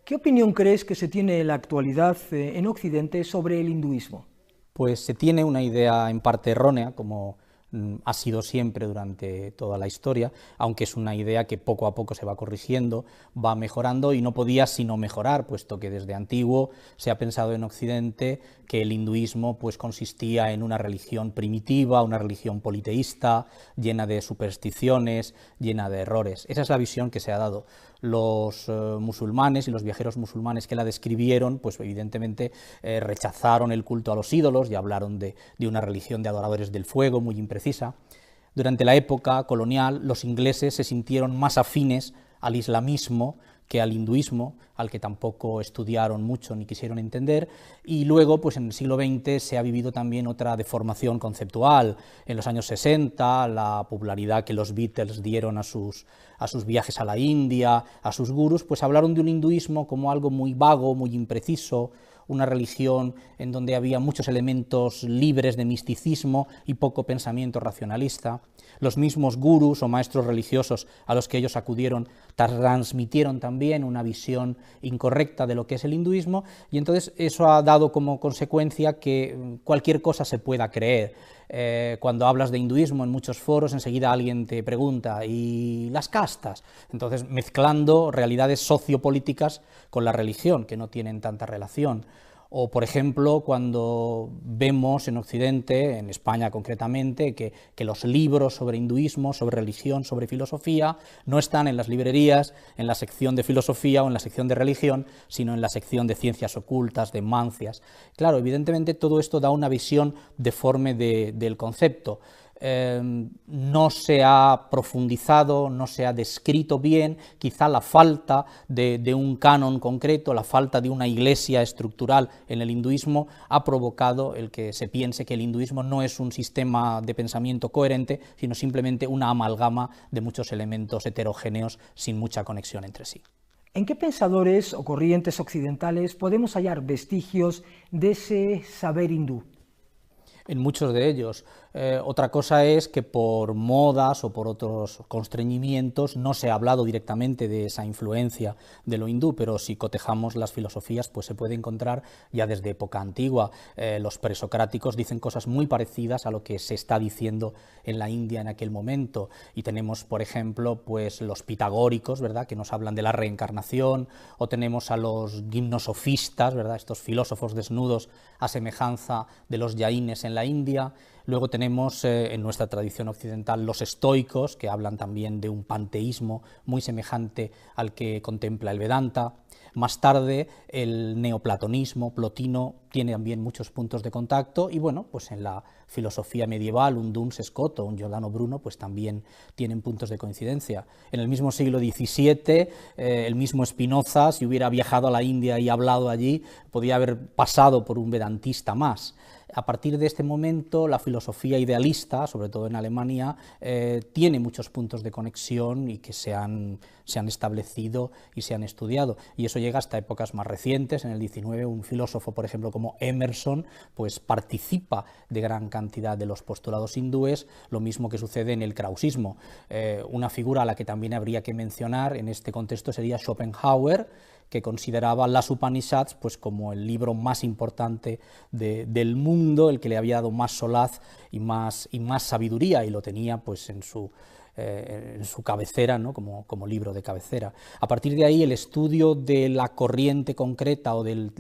¿Qué opinión crees que se tiene en la actualidad en Occidente sobre el hinduismo? Pues se tiene una idea en parte errónea, como ha sido siempre durante toda la historia, aunque es una idea que poco a poco se va corrigiendo, va mejorando y no podía sino mejorar, puesto que desde antiguo se ha pensado en Occidente que el hinduismo pues consistía en una religión primitiva, una religión politeísta, llena de supersticiones, llena de errores. Esa es la visión que se ha dado. Los musulmanes y los viajeros musulmanes que la describieron, pues evidentemente rechazaron el culto a los ídolos y hablaron de una religión de adoradores del fuego muy imprecisa. Durante la época colonial, los ingleses se sintieron más afines al islamismo que al hinduismo, al que tampoco estudiaron mucho ni quisieron entender, y luego, pues en el siglo XX se ha vivido también otra deformación conceptual. En los años 60, la popularidad que los Beatles dieron a sus viajes a la India, a sus gurús, pues hablaron de un hinduismo como algo muy vago, muy impreciso, una religión en donde había muchos elementos libres de misticismo y poco pensamiento racionalista. Los mismos gurús o maestros religiosos a los que ellos acudieron transmitieron también una visión incorrecta de lo que es el hinduismo, y entonces eso ha dado como consecuencia que cualquier cosa se pueda creer. Cuando hablas de hinduismo en muchos foros, enseguida alguien te pregunta, ¿y las castas? Entonces, mezclando realidades sociopolíticas con la religión, que no tienen tanta relación. O, por ejemplo, cuando vemos en Occidente, en España concretamente, que los libros sobre hinduismo, sobre religión, sobre filosofía, no están en las librerías, en la sección de filosofía o en la sección de religión, sino en la sección de ciencias ocultas, de mancias. Claro, evidentemente todo esto da una visión deforme del concepto. No se ha profundizado, no se ha descrito bien, quizá la falta de un canon concreto, la falta de una iglesia estructural en el hinduismo ha provocado el que se piense que el hinduismo no es un sistema de pensamiento coherente, sino simplemente una amalgama de muchos elementos heterogéneos sin mucha conexión entre sí. ¿En qué pensadores o corrientes occidentales podemos hallar vestigios de ese saber hindú? En muchos de ellos. Otra cosa es que por modas o por otros constreñimientos no se ha hablado directamente de esa influencia de lo hindú, pero si cotejamos las filosofías, pues se puede encontrar ya desde época antigua. Los presocráticos dicen cosas muy parecidas a lo que se está diciendo en la India en aquel momento, y tenemos, por ejemplo, pues los pitagóricos, ¿verdad?, que nos hablan de la reencarnación, o tenemos a los gimnosofistas, ¿verdad?, estos filósofos desnudos a semejanza de los jaínes en la India. Luego tenemos en nuestra tradición occidental los estoicos, que hablan también de un panteísmo muy semejante al que contempla el Vedanta. Más tarde el neoplatonismo, Plotino, tiene también muchos puntos de contacto, y bueno, pues en la filosofía medieval un Duns Scoto, un Giordano Bruno, pues también tienen puntos de coincidencia. En el mismo siglo XVII, el mismo Spinoza, si hubiera viajado a la India y hablado allí, podía haber pasado por un vedantista más. A partir de este momento, la filosofía idealista, sobre todo en Alemania, tiene muchos puntos de conexión y que se han establecido y se han estudiado. Y eso llega hasta épocas más recientes. En el XIX, un filósofo, por ejemplo, como Emerson, pues participa de gran cantidad de los postulados hindúes, lo mismo que sucede en el krausismo. Una figura a la que también habría que mencionar en este contexto sería Schopenhauer, que consideraba las Upanishads pues como el libro más importante del mundo, el que le había dado más solaz y más sabiduría, y lo tenía pues en su cabecera, ¿no?, como libro de cabecera. A partir de ahí, el estudio de la corriente concreta o de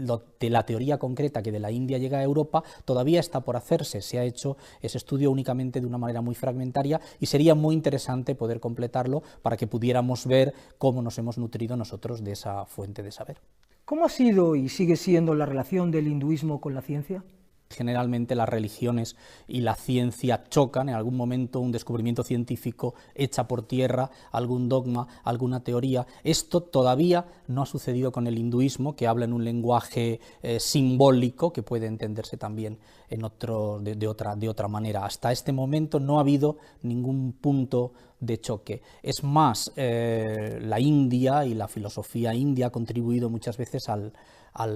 la teoría concreta que de la India llega a Europa todavía está por hacerse. Se ha hecho ese estudio únicamente de una manera muy fragmentaria, y sería muy interesante poder completarlo para que pudiéramos ver cómo nos hemos nutrido nosotros de esa fuente de saber. ¿Cómo ha sido y sigue siendo la relación del hinduismo con la ciencia? Generalmente las religiones y la ciencia chocan, en algún momento un descubrimiento científico echa por tierra algún dogma, alguna teoría. Esto todavía no ha sucedido con el hinduismo, que habla en un lenguaje simbólico que puede entenderse también de otra manera. Hasta este momento no ha habido ningún punto de choque. Es más, la India y la filosofía india ha contribuido muchas veces al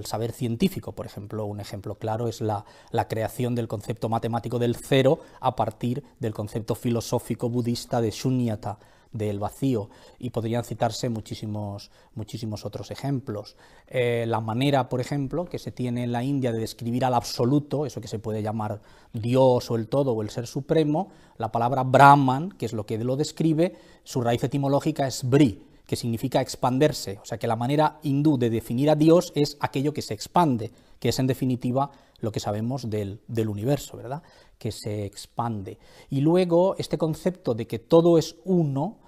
saber científico. Por ejemplo, un ejemplo claro es la creación del concepto matemático del cero a partir del concepto filosófico budista de Shunyata, del vacío, y podrían citarse muchísimos otros ejemplos. La manera, por ejemplo, que se tiene en la India de describir al absoluto, eso que se puede llamar Dios o el todo o el ser supremo, la palabra Brahman, que es lo que lo describe, su raíz etimológica es Bri, que significa expanderse, o sea que la manera hindú de definir a Dios es aquello que se expande, que es en definitiva lo que sabemos del universo, ¿verdad?, que se expande. Y luego este concepto de que todo es uno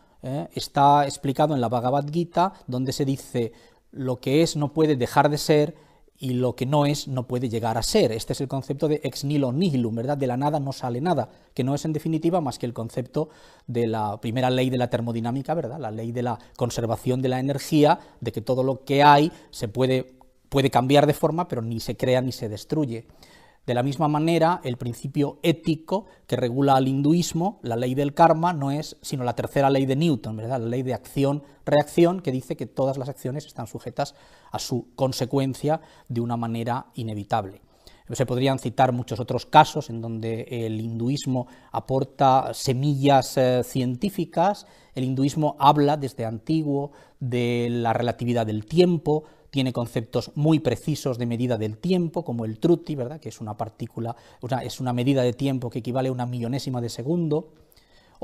está explicado en la Bhagavad Gita, donde se dice lo que es no puede dejar de ser y lo que no es no puede llegar a ser. Este es el concepto de ex nihilo nihilum, ¿verdad?, de la nada no sale nada, que no es en definitiva más que el concepto de la primera ley de la termodinámica, ¿verdad?, la ley de la conservación de la energía, de que todo lo que hay se puede cambiar de forma, pero ni se crea ni se destruye. De la misma manera, el principio ético que regula al hinduismo, la ley del karma, no es sino la tercera ley de Newton, ¿verdad?, la ley de acción-reacción, que dice que todas las acciones están sujetas a su consecuencia de una manera inevitable. Se podrían citar muchos otros casos en donde el hinduismo aporta semillas científicas. El hinduismo habla desde antiguo de la relatividad del tiempo, tiene conceptos muy precisos de medida del tiempo, como el truti, ¿verdad?, que es una partícula, es una medida de tiempo que equivale a una millonésima de segundo.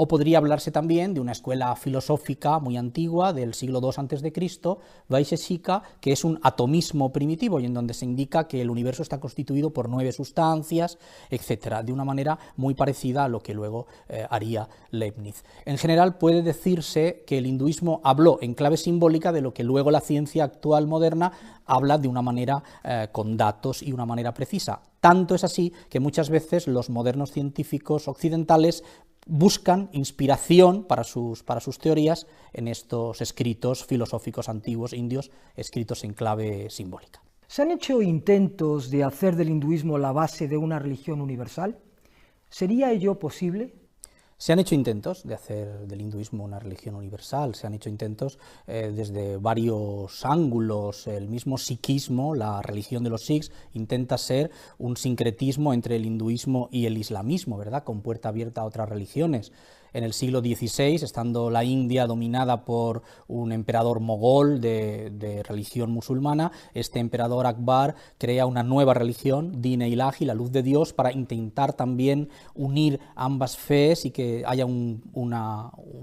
O podría hablarse también de una escuela filosófica muy antigua, del siglo II a.C., Vaisheshika, que es un atomismo primitivo y en donde se indica que el universo está constituido por 9 sustancias, etc., de una manera muy parecida a lo que luego haría Leibniz. En general puede decirse que el hinduismo habló en clave simbólica de lo que luego la ciencia actual moderna habla de una manera con datos y una manera precisa. Tanto es así que muchas veces los modernos científicos occidentales buscan inspiración para sus teorías en estos escritos filosóficos antiguos indios, escritos en clave simbólica. ¿Se han hecho intentos de hacer del hinduismo la base de una religión universal? ¿Sería ello posible? Se han hecho intentos de hacer del hinduismo una religión universal, se han hecho intentos desde varios ángulos. El mismo sikhismo, la religión de los sikhs, intenta ser un sincretismo entre el hinduismo y el islamismo, ¿verdad?, con puerta abierta a otras religiones. En el siglo XVI, estando la India dominada por un emperador mogol de religión musulmana, este emperador Akbar crea una nueva religión, Din-e-Ilahi, la luz de Dios, para intentar también unir ambas fees y que haya un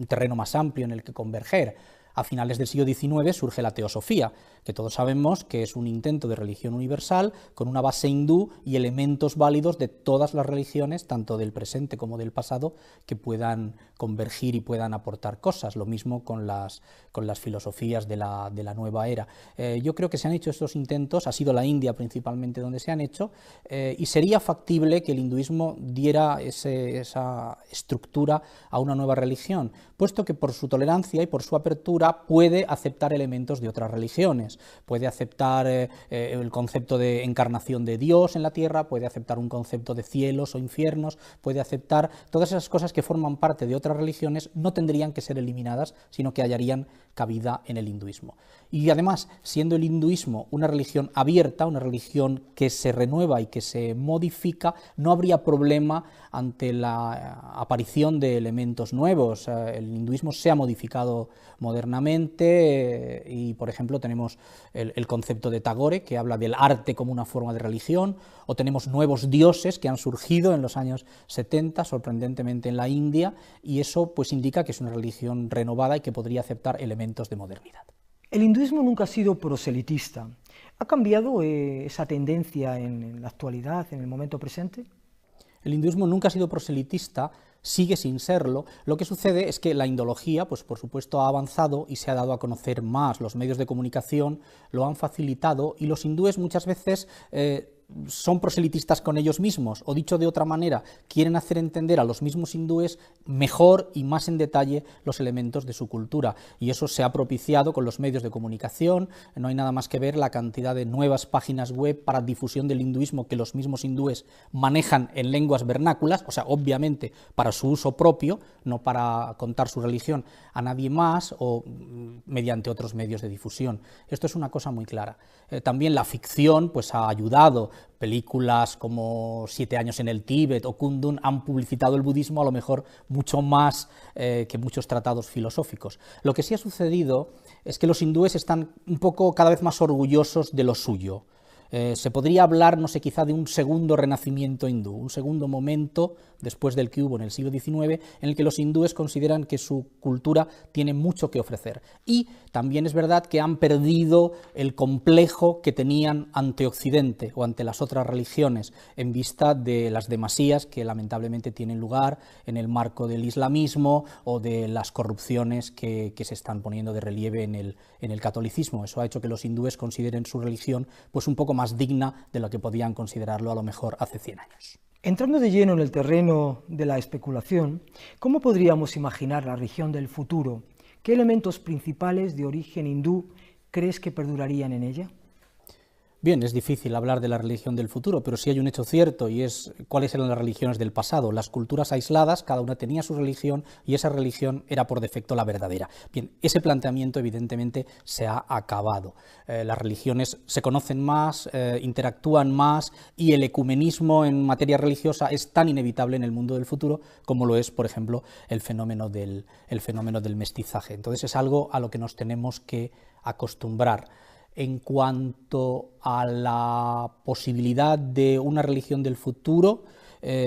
terreno más amplio en el que converger. A finales del siglo XIX surge la teosofía, que todos sabemos que es un intento de religión universal con una base hindú y elementos válidos de todas las religiones, tanto del presente como del pasado, que puedan convergir y puedan aportar cosas. Lo mismo con las filosofías de la nueva era. Yo creo que se han hecho estos intentos, ha sido la India principalmente donde se han hecho, y sería factible que el hinduismo diera esa estructura a una nueva religión, puesto que por su tolerancia y por su apertura puede aceptar elementos de otras religiones, puede aceptar el concepto de encarnación de Dios en la tierra, puede aceptar un concepto de cielos o infiernos, puede aceptar todas esas cosas que forman parte de otras religiones, no tendrían que ser eliminadas, sino que hallarían cabida en el hinduismo. Y además, siendo el hinduismo una religión abierta, una religión que se renueva y que se modifica, no habría problema ante la aparición de elementos nuevos. El hinduismo se ha modificado modernamente y, por ejemplo, tenemos el concepto de Tagore, que habla del arte como una forma de religión, o tenemos nuevos dioses que han surgido en los años 70, sorprendentemente en la India, y eso pues indica que es una religión renovada y que podría aceptar elementos de modernidad. El hinduismo nunca ha sido proselitista. ¿Ha cambiado esa tendencia en la actualidad, en el momento presente? El hinduismo nunca ha sido proselitista, sigue sin serlo. Lo que sucede es que la indología, pues por supuesto, ha avanzado y se ha dado a conocer más. Los medios de comunicación lo han facilitado y los hindúes muchas veces son proselitistas con ellos mismos, o dicho de otra manera, quieren hacer entender a los mismos hindúes mejor y más en detalle los elementos de su cultura, y eso se ha propiciado con los medios de comunicación. No hay nada más que ver la cantidad de nuevas páginas web para difusión del hinduismo que los mismos hindúes manejan en lenguas vernáculas, o sea, obviamente para su uso propio, no para contar su religión a nadie más o mediante otros medios de difusión. Esto es una cosa muy clara. También la ficción pues ha ayudado. películas como 7 años en el Tíbet o Kundun han publicitado el budismo a lo mejor mucho más que muchos tratados filosóficos. Lo que sí ha sucedido es que los hindúes están un poco cada vez más orgullosos de lo suyo. Se podría hablar, no sé, quizá de un segundo renacimiento hindú, un segundo momento después del que hubo en el siglo XIX, en el que los hindúes consideran que su cultura tiene mucho que ofrecer. Y también es verdad que han perdido el complejo que tenían ante Occidente o ante las otras religiones, en vista de las demasías que lamentablemente tienen lugar en el marco del islamismo o de las corrupciones que se están poniendo de relieve en el catolicismo. Eso ha hecho que los hindúes consideren su religión pues un poco más digna de lo que podían considerarlo a lo mejor hace 100 años. Entrando de lleno en el terreno de la especulación, ¿cómo podríamos imaginar la religión del futuro? ¿Qué elementos principales de origen hindú crees que perdurarían en ella? Bien, es difícil hablar de la religión del futuro, pero sí hay un hecho cierto, y es cuáles eran las religiones del pasado. Las culturas aisladas, cada una tenía su religión, y esa religión era por defecto la verdadera. Bien, ese planteamiento evidentemente se ha acabado. Las religiones se conocen más, interactúan más, y el ecumenismo en materia religiosa es tan inevitable en el mundo del futuro como lo es, por ejemplo, el fenómeno del mestizaje. Entonces es algo a lo que nos tenemos que acostumbrar. En cuanto a la posibilidad de una religión del futuro,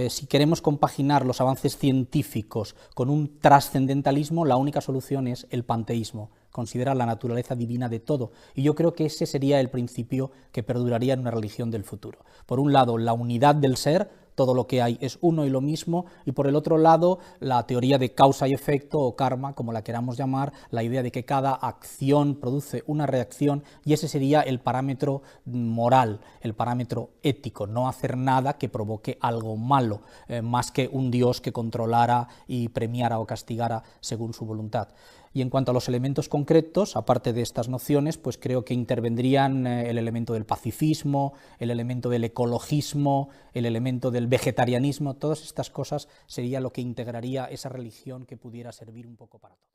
si queremos compaginar los avances científicos con un trascendentalismo, la única solución es el panteísmo, considerar la naturaleza divina de todo. Y yo creo que ese sería el principio que perduraría en una religión del futuro. Por un lado, la unidad del ser, todo lo que hay es uno y lo mismo, y por el otro lado, la teoría de causa y efecto, o karma, como la queramos llamar, la idea de que cada acción produce una reacción, y ese sería el parámetro moral, el parámetro ético, no hacer nada que provoque algo malo, más que un Dios que controlara y premiara o castigara según su voluntad. Y en cuanto a los elementos concretos, aparte de estas nociones, pues creo que intervendrían el elemento del pacifismo, el elemento del ecologismo, el elemento del vegetarianismo. Todas estas cosas sería lo que integraría esa religión que pudiera servir un poco para todo.